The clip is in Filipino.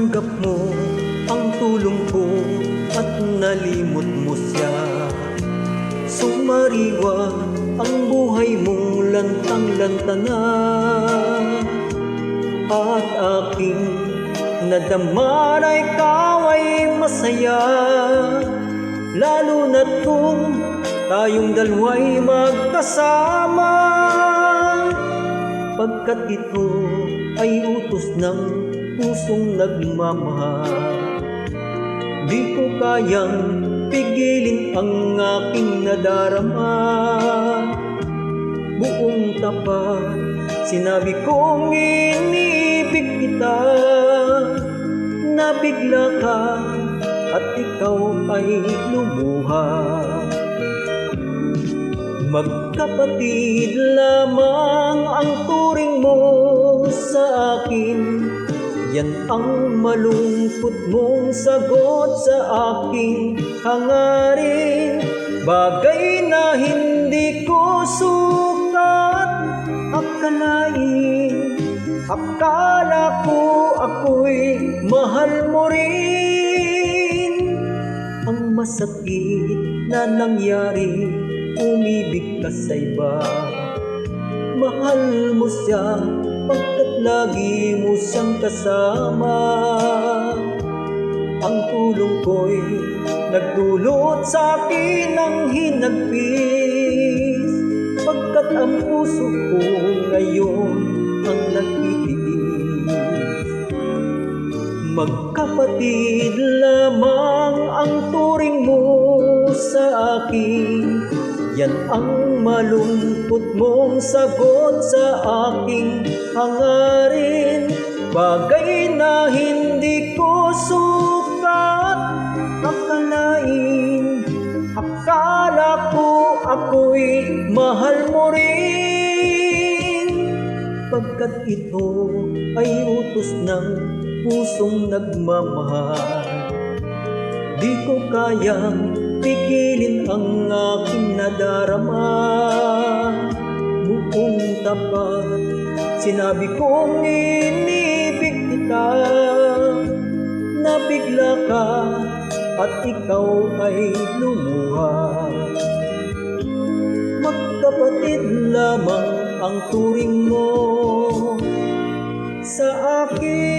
Tinanggap mo ang tulong ko at nalimot mo siya. Sumariwa ang buhay mong lantang-lanta na, at aking nadama na ikaw ay masaya. Lalo na't kung tayong dalawa'y magkasama, pagkat ito ay utos ng pusong nagmamahal. Di ko kayang pigilin ang aking nadarama. Buong tapat sinabi kong iniibig kita. Nabigla ka at ikaw ay lumuha. Magkapatid lamang ang turing mo sa akin. Yan ang malungkot mong sagot sa aking hangarin. Bagay na hindi ko sukat akalain. Akala ko ako'y mahal mo rin. Ang masakit na nangyari, umibig ka sa iba. Mahal mo siya pagkat lagi mo siyang kasama. Ang tulong ko'y nagdulot sa akin ng hinagpis, pagkat ang puso ko ngayon ang nagtitiis. Magkapatid lamang ang turing mo sa akin. Yan ang malungkot mong sagot sa aking hangarin. Bagay na hindi ko sukat akalain. Akala ko ako'y mahal mo rin, pagkat ito ay utos ng pusong nagmamahal. Di ko kayang pigilin ang aking nadarama. Buong tapat sinabi kong inibig kita. Nabigla ka at ikaw ay lumuha. Magkapatid lamang ang turing mo sa akin.